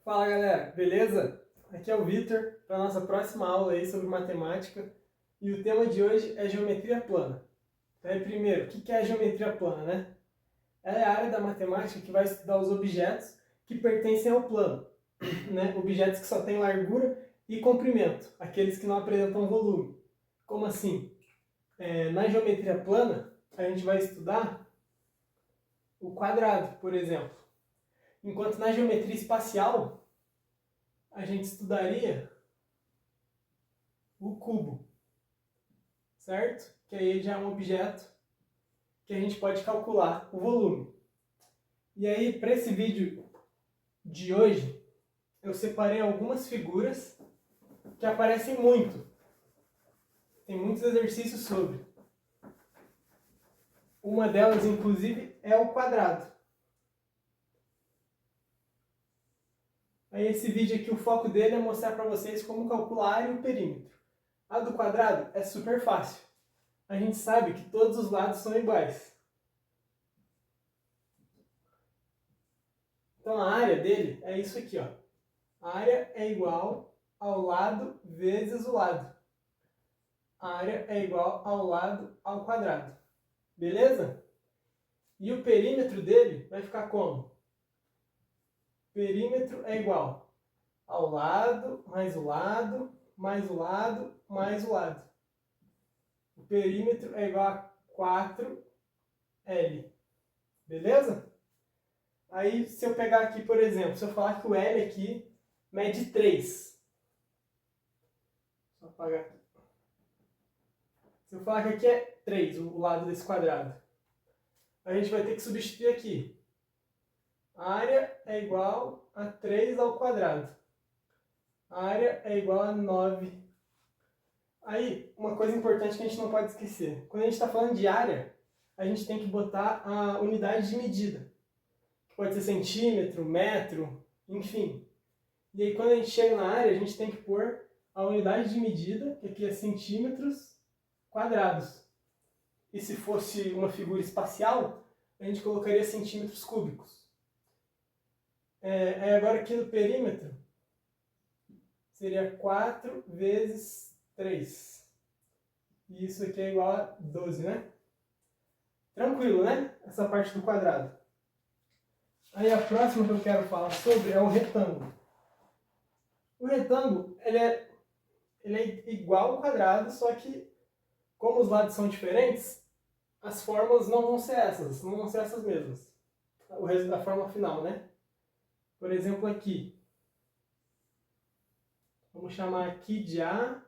Fala galera, beleza? Aqui é o Vitor para a nossa próxima aula aí sobre matemática e o tema de hoje é geometria plana. Então, primeiro, o que é a geometria plana, né? Ela é a área da matemática que vai estudar os objetos que pertencem ao plano, né? Objetos que só têm largura e comprimento, aqueles que não apresentam volume. Como assim? Na geometria plana, a gente vai estudar o quadrado, por exemplo. Enquanto na geometria espacial, a gente estudaria o cubo, certo? Que aí já é um objeto que a gente pode calcular o volume. E aí, para esse vídeo de hoje, eu separei algumas figuras que aparecem muito. Tem muitos exercícios sobre. Uma delas, inclusive, é o quadrado. Aí esse vídeo aqui, o foco dele é mostrar para vocês como calcular a área e o perímetro. A do quadrado é super fácil. A gente sabe que todos os lados são iguais. Então a área dele é isso aqui, ó. A área é igual ao lado vezes o lado. A área é igual ao lado ao quadrado. Beleza? E o perímetro dele vai ficar como? Perímetro é igual ao lado, mais o lado, mais o lado, mais o lado. O perímetro é igual a 4L. Beleza? Aí, se eu pegar aqui, por exemplo, se eu falar que o L aqui mede 3. Só apagar aqui. Se eu falar que aqui é 3, o lado desse quadrado, a gente vai ter que substituir aqui. A área é igual a 3 ao quadrado. A área é igual a 9. Aí, uma coisa importante que a gente não pode esquecer. Quando a gente está falando de área, a gente tem que botar a unidade de medida. Que pode ser centímetro, metro, enfim. E aí, quando a gente chega na área, a gente tem que pôr a unidade de medida, que aqui é centímetros quadrados. E se fosse uma figura espacial, a gente colocaria centímetros cúbicos. Agora aqui no perímetro, seria 4 vezes 3. E isso aqui é igual a 12, né? Tranquilo, né? Essa parte do quadrado. Aí a próxima que eu quero falar sobre é o retângulo. O retângulo, ele é igual ao quadrado, só que como os lados são diferentes, as formas não vão ser essas mesmas. O resto da forma final, né? Por exemplo, aqui. Vamos chamar aqui de A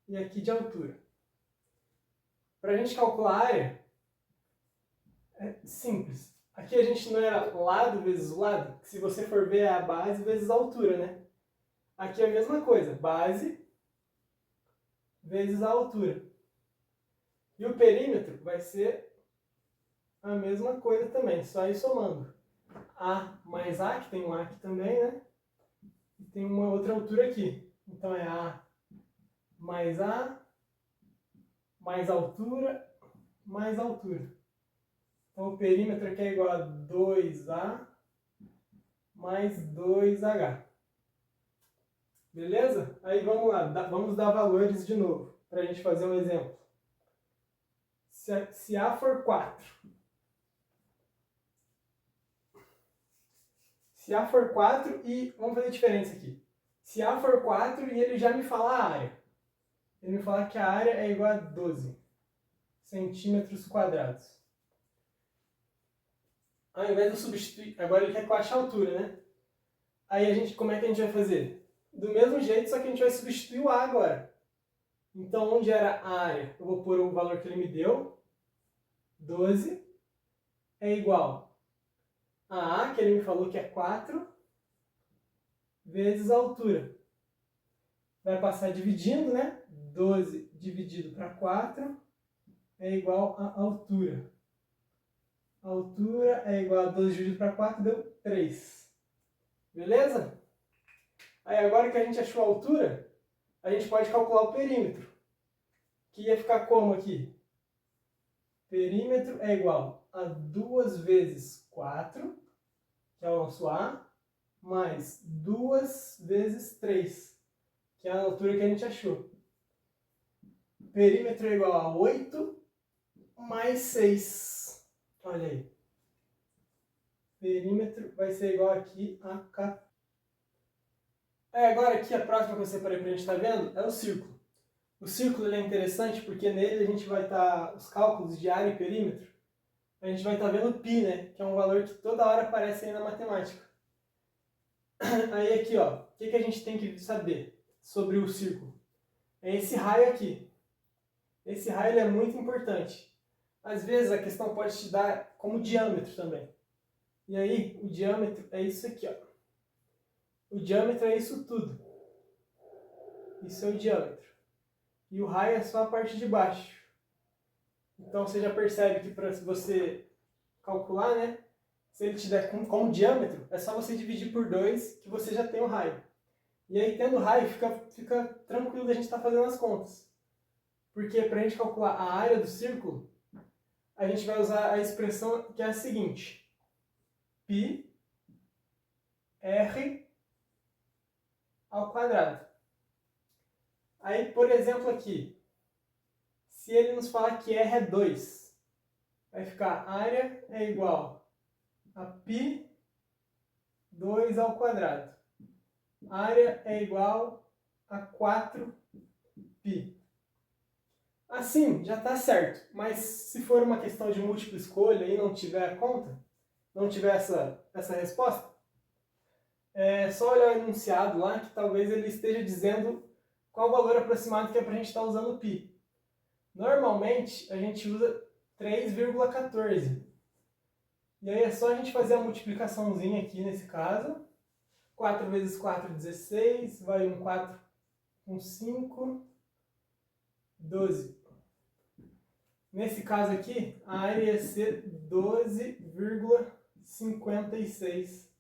e aqui de altura. Para a gente calcular a área, é simples. Aqui a gente não era lado vezes lado, que se você for ver é a base vezes a altura, né? Aqui é a mesma coisa, base vezes a altura. E o perímetro vai ser a mesma coisa também, só ir somando. A mais A, que tem um A aqui também, né? E tem uma outra altura aqui. Então é A mais A, mais altura, mais altura. Então o perímetro aqui é igual a 2A mais 2H. Beleza? Aí vamos lá, vamos dar valores de novo, para a gente fazer um exemplo. Se A for 4, se A for 4 e vamos fazer diferença aqui. Se A for 4 e ele já me falar a área. Ele me falar que a área é igual a 12 centímetros quadrados. Ao invés de eu substituir, agora ele quer que eu ache a altura, né? Aí como é que a gente vai fazer? Do mesmo jeito, só que a gente vai substituir o A agora. Então, onde era a área? Eu vou pôr o valor que ele me deu. 12 é igual a A, que ele me falou que é 4, vezes a altura. Vai passar dividindo, né? 12 dividido para 4 é igual a altura. A altura é igual a 12 dividido para 4, deu 3. Beleza? Aí agora que a gente achou a altura, a gente pode calcular o perímetro. Que ia ficar como aqui? Perímetro é igual a 2 vezes 4, que é o nosso A, mais 2 vezes 3, que é a altura que a gente achou. Perímetro é igual a 8 mais 6. Olha aí. Perímetro vai ser igual aqui a 14. Agora aqui a próxima que eu separei para a gente estar vendo é o círculo. O círculo ele é interessante porque nele a gente vai estar, os cálculos de área e perímetro, a gente vai estar vendo π, né? Que é um valor que toda hora aparece aí na matemática. Aí aqui, ó, o que a gente tem que saber sobre o círculo? É esse raio aqui. Esse raio ele é muito importante. Às vezes a questão pode te dar como diâmetro também. E aí, o diâmetro é isso aqui, ó. O diâmetro é isso tudo. Isso é o diâmetro. E o raio é só a parte de baixo. Então você já percebe que para você calcular, né? Se ele te der como diâmetro, é só você dividir por 2 que você já tem o raio. E aí, tendo raio, fica tranquilo da gente estar fazendo as contas. Porque para a gente calcular a área do círculo, a gente vai usar a expressão que é a seguinte. Π R ao quadrado. Aí, por exemplo, aqui, se ele nos falar que R é 2, vai ficar área é igual a π 2 ao quadrado. Área é igual a 4π. Assim, já está certo, mas se for uma questão de múltipla escolha e não tiver a conta, não tiver essa resposta, é só olhar o enunciado lá que talvez ele esteja dizendo qual o valor aproximado que é para a gente estar usando π. Normalmente, a gente usa 3,14. E aí é só a gente fazer a multiplicaçãozinha aqui nesse caso. 4 vezes 4, 16. Vai um 4 com 5, 12. Nesse caso aqui, a área ia ser 12,56.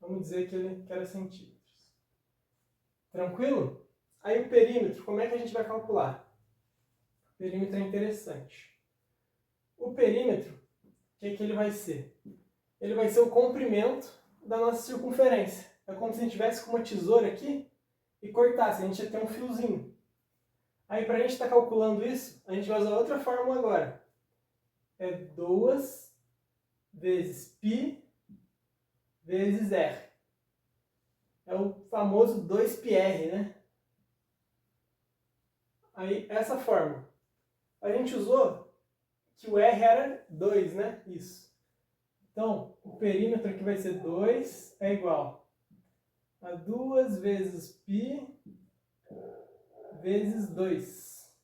Vamos dizer que era centímetros. Tranquilo? Aí o perímetro, como é que a gente vai calcular? O perímetro é interessante. O perímetro, o que ele vai ser? Ele vai ser o comprimento da nossa circunferência. É como se a gente tivesse com uma tesoura aqui e cortasse, a gente ia ter um fiozinho. Aí para a gente estar calculando isso, a gente vai usar outra fórmula agora. É 2 vezes π vezes r. É o famoso 2πr, né? Aí essa fórmula. A gente usou que o r era 2, né? Isso. Então, o perímetro aqui vai ser 2 é igual a 2 vezes π vezes 2.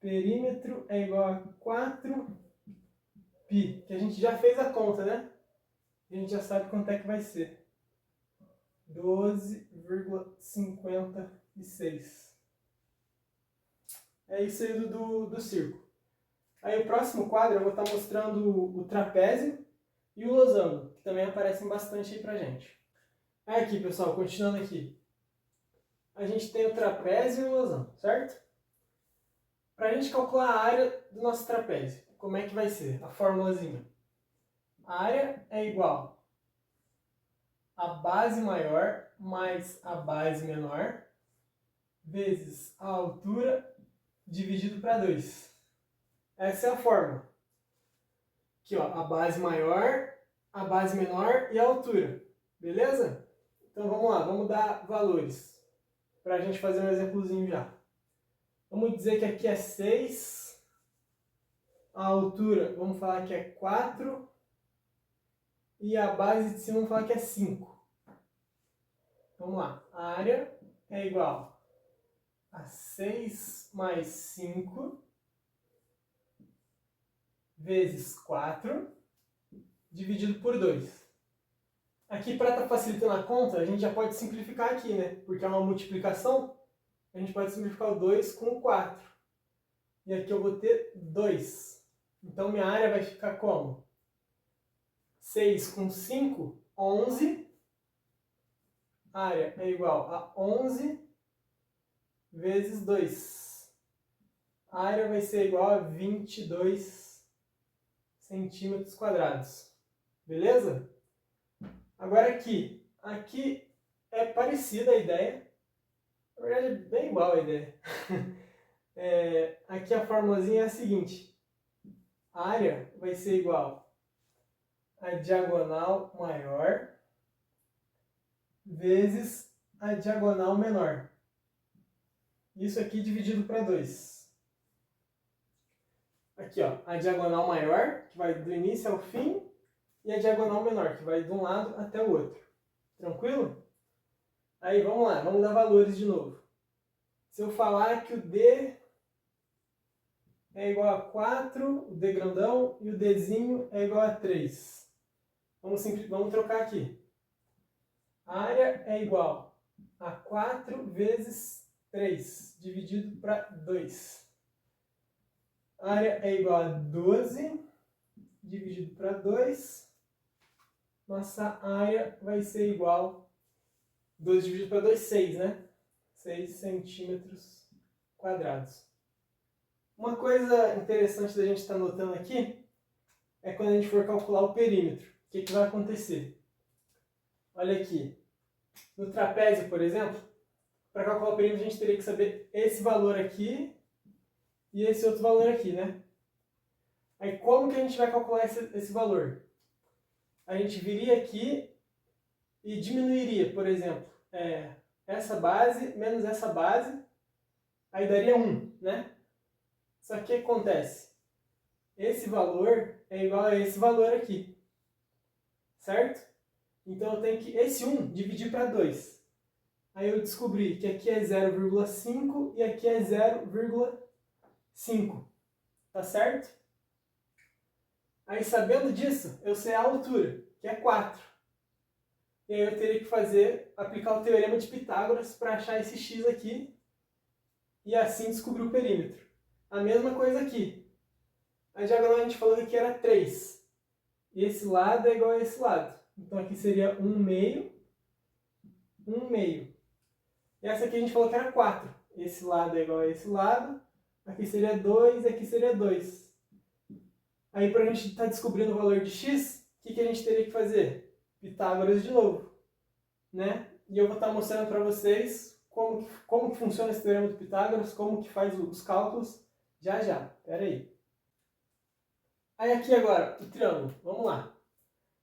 Perímetro é igual a 4π, que a gente já fez a conta, né? A gente já sabe quanto é que vai ser. 12,56. É isso aí do círculo. Aí o próximo quadro eu vou estar mostrando o trapézio e o losango, que também aparecem bastante aí pra gente. Aí aqui, pessoal, continuando aqui. A gente tem o trapézio e o losango, certo? Para a gente calcular a área do nosso trapézio, como é que vai ser? A formulazinha. A área é igual a base maior mais a base menor vezes a altura dividido para 2. Essa é a fórmula. Aqui, ó, a base maior, a base menor e a altura. Beleza? Então vamos lá, vamos dar valores para a gente fazer um exemplozinho já. Vamos dizer que aqui é 6, a altura vamos falar que é 4 e a base de cima vamos falar que é 5. Vamos lá, a área é igual a 6 mais 5 vezes 4 dividido por 2. Aqui, para estar facilitando a conta, a gente já pode simplificar aqui, né? Porque é uma multiplicação, a gente pode simplificar o 2 com o 4. E aqui eu vou ter 2. Então, minha área vai ficar como? 6 com 5, 11. A área é igual a 11 vezes 2. A área vai ser igual a 22 centímetros quadrados. Beleza? Agora aqui, aqui é parecida a ideia. Na verdade é bem igual a ideia. Aqui a formulazinha é a seguinte. A área vai ser igual a diagonal maior vezes a diagonal menor. Isso aqui dividido para 2. Aqui, ó, a diagonal maior, que vai do início ao fim, e a diagonal menor, que vai de um lado até o outro. Tranquilo? Aí, vamos lá, vamos dar valores de novo. Se eu falar que o D é igual a 4, o D grandão, e o Dzinho é igual a 3. Vamos trocar aqui. A área é igual a 4 vezes 3, dividido para 2. A área é igual a 12, dividido para 2. Nossa área vai ser igual, 12 dividido para 2, 6, né? 6 centímetros quadrados. Uma coisa interessante da gente estar notando aqui é quando a gente for calcular o perímetro. O que vai acontecer? Olha aqui. No trapézio, por exemplo, para calcular o perímetro a gente teria que saber esse valor aqui e esse outro valor aqui, né? Aí como que a gente vai calcular esse valor? A gente viria aqui e diminuiria, por exemplo, essa base menos essa base, aí daria 1, né? Só que o que acontece? Esse valor é igual a esse valor aqui, certo? Então eu tenho que esse 1 dividir para 2. Aí eu descobri que aqui é 0,5 e aqui é 0,5. Tá certo? Aí sabendo disso, eu sei a altura, que é 4. E aí eu teria que aplicar o teorema de Pitágoras para achar esse x aqui e assim descobrir o perímetro. A mesma coisa aqui. A diagonal a gente falou que aqui era 3. E esse lado é igual a esse lado. Então aqui seria 1 meio, 1 meio. E essa aqui a gente falou que era 4. Esse lado é igual a esse lado. Aqui seria 2 e aqui seria 2. Aí para a gente estar descobrindo o valor de x, o que a gente teria que fazer? Pitágoras de novo, né? E eu vou estar mostrando para vocês como que funciona esse teorema do Pitágoras, como que faz os cálculos, já já. Espera aí. Aí aqui agora, o triângulo. Vamos lá.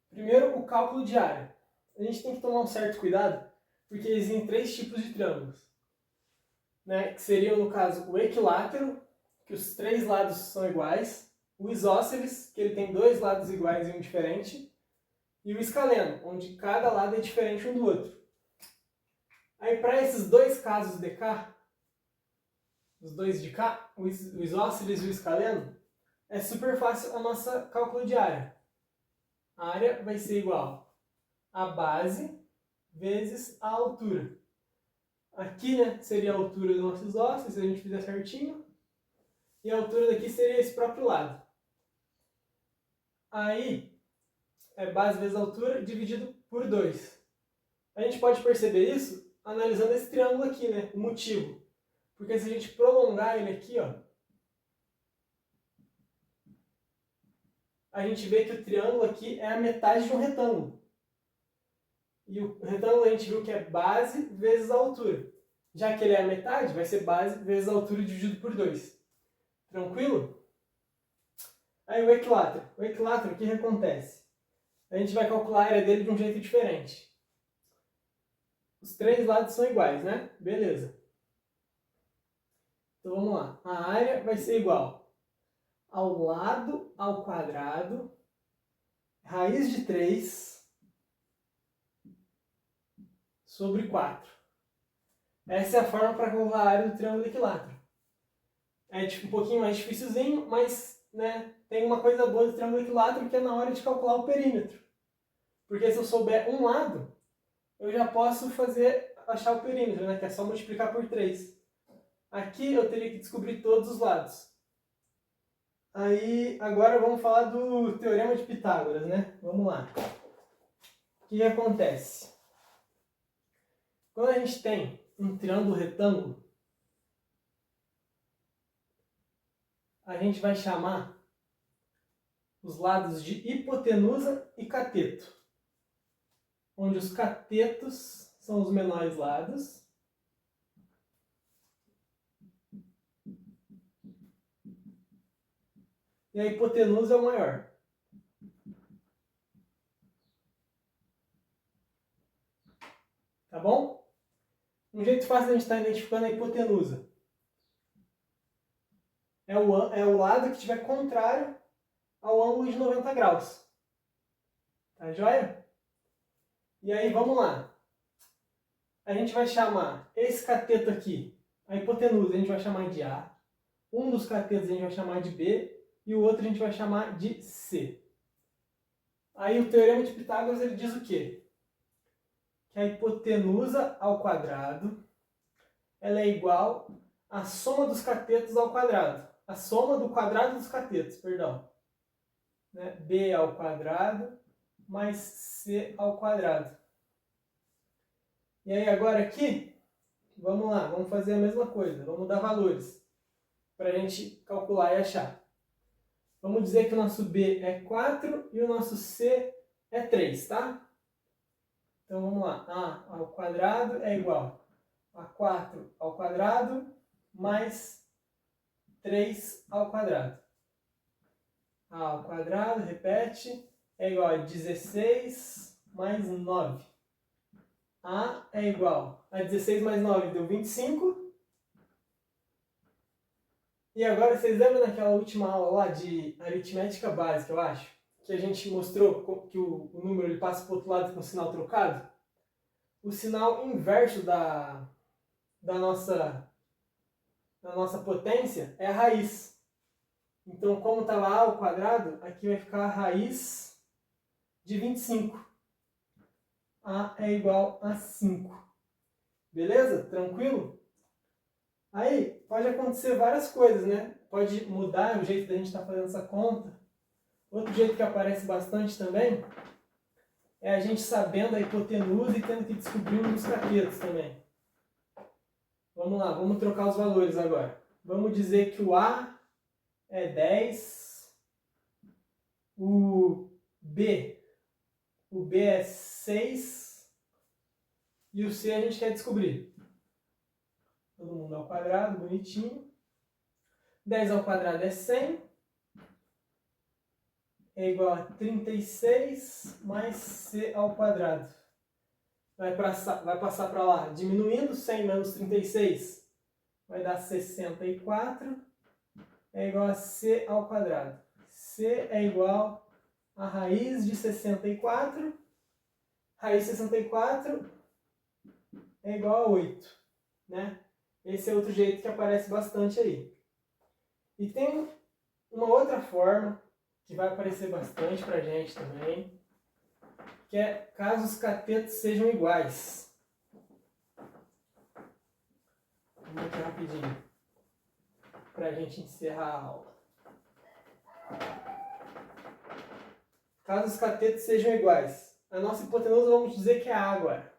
Primeiro, o cálculo de área. A gente tem que tomar um certo cuidado, porque existem 3 tipos de triângulos, né? Que seriam, no caso, o equilátero, que os 3 lados são iguais, o isósceles, que ele tem 2 lados iguais e um diferente, e o escaleno, onde cada lado é diferente um do outro. Aí, para esses 2 casos de cá, os dois de cá, o isósceles e o escaleno, é super fácil a nossa cálculo de área. A área vai ser igual a base vezes a altura. Aqui, né, seria a altura do nosso isósceles, se a gente fizer certinho. E a altura daqui seria esse próprio lado. Aí, base vezes altura dividido por 2. A gente pode perceber isso analisando esse triângulo aqui, né? O motivo. Porque se a gente prolongar ele aqui, ó, a gente vê que o triângulo aqui é a metade de um retângulo. E o retângulo a gente viu que é base vezes a altura. Já que ele é a metade, vai ser base vezes a altura dividido por 2. Tranquilo? Aí o equilátero. O equilátero, o que acontece? A gente vai calcular a área dele de um jeito diferente. Os 3 lados são iguais, né? Beleza. Então vamos lá. A área vai ser igual ao lado ao quadrado, raiz de 3 sobre 4. Essa é a forma para calcular a área do triângulo equilátero. É um pouquinho mais dificilzinho, mas, né, tem uma coisa boa do triângulo equilátero que é na hora de calcular o perímetro. Porque se eu souber um lado, eu já posso achar o perímetro, né, que é só multiplicar por 3. Aqui eu teria que descobrir todos os lados. Aí, agora vamos falar do teorema de Pitágoras, né? Vamos lá. O que acontece? Quando a gente tem um triângulo retângulo, a gente vai chamar os lados de hipotenusa e cateto. onde os catetos são os menores lados. E a hipotenusa é o maior. Tá bom? Um jeito fácil de a gente estar identificando a hipotenusa é o lado que estiver contrário ao ângulo de 90 graus. Tá joia? E aí, vamos lá. A gente vai chamar esse cateto aqui, a hipotenusa, a gente vai chamar de A. Um dos catetos a gente vai chamar de B. E o outro a gente vai chamar de C. Aí o Teorema de Pitágoras ele diz o quê? Que a hipotenusa ao quadrado ela é igual à soma dos catetos ao quadrado. A soma do quadrado dos catetos, perdão. Né? B ao quadrado mais C ao quadrado. E aí agora aqui, vamos lá, vamos fazer a mesma coisa. Vamos dar valores para a gente calcular e achar. Vamos dizer que o nosso B é 4 e o nosso C é 3, tá? Então vamos lá. A ao quadrado é igual a 4 ao quadrado mais 3 ao quadrado. A ao quadrado, repete, é igual a 16 mais 9. A é igual a 16 mais 9 deu 25. E agora, vocês lembram daquela última aula lá de aritmética básica, eu acho? Que a gente mostrou que o número ele passa para o outro lado com o sinal trocado? O sinal inverso da nossa potência é a raiz. Então, como está lá A ao quadrado, aqui vai ficar a raiz de 25. A é igual a 5. Beleza? Tranquilo? Aí, pode acontecer várias coisas, né? Pode mudar o jeito da gente estar fazendo essa conta. Outro jeito que aparece bastante também é a gente sabendo a hipotenusa e tendo que descobrir um dos catetos também. Vamos lá, vamos trocar os valores agora. Vamos dizer que o A é 10, o B é 6 e o C a gente quer descobrir. Todo mundo ao quadrado, bonitinho. 10 ao quadrado é 100. É igual a 36 mais C ao quadrado. Vai passar para lá. Diminuindo 100 menos 36 vai dar 64. É igual a C ao quadrado. C é igual a raiz de 64. Raiz de 64 é igual a 8. Né? Esse é outro jeito que aparece bastante aí. E tem uma outra forma que vai aparecer bastante pra gente também, que é caso os catetos sejam iguais. Vamos aqui rapidinho, pra gente encerrar a aula. Caso os catetos sejam iguais, a nossa hipotenusa vamos dizer que é A agora.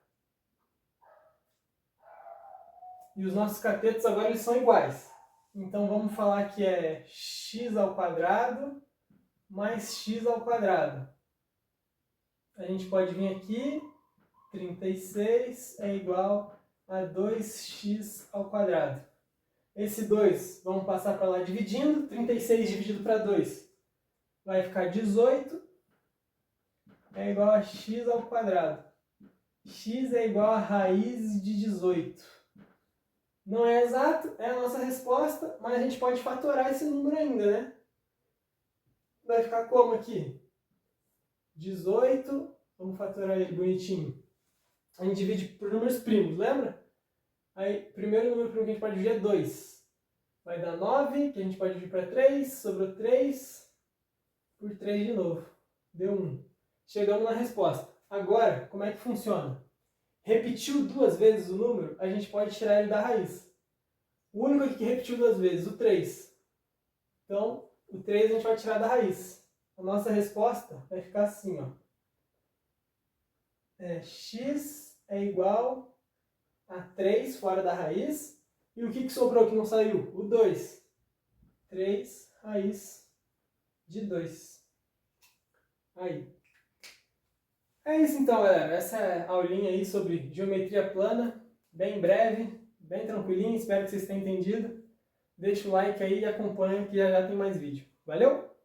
E os nossos catetos agora eles são iguais. Então vamos falar que é x ao quadrado mais x ao quadrado. A gente pode vir aqui, 36 é igual a 2x ao quadrado. Esse 2, vamos passar para lá dividindo, 36 dividido para 2 vai ficar 18, é igual a x ao quadrado. X é igual a raiz de 18. Não é exato, é a nossa resposta, mas a gente pode fatorar esse número ainda, né? Vai ficar como aqui? 18, vamos fatorar ele bonitinho. A gente divide por números primos, lembra? Aí, primeiro número primo que a gente pode dividir é 2. Vai dar 9, que a gente pode dividir para 3, sobrou 3, por 3 de novo. Deu 1. Chegamos na resposta. Agora, como é que funciona? Repetiu duas vezes o número, a gente pode tirar ele da raiz. O único aqui que repetiu duas vezes, o 3. Então, o 3 a gente vai tirar da raiz. A nossa resposta vai ficar assim, ó. X é igual a 3 fora da raiz. E o que sobrou que não saiu? O 2. 3 raiz de 2. Aí. É isso então, galera. Essa é a aulinha aí sobre geometria plana, bem breve, bem tranquilinho. Espero que vocês tenham entendido. Deixa o like aí e acompanha que já tem mais vídeo. Valeu?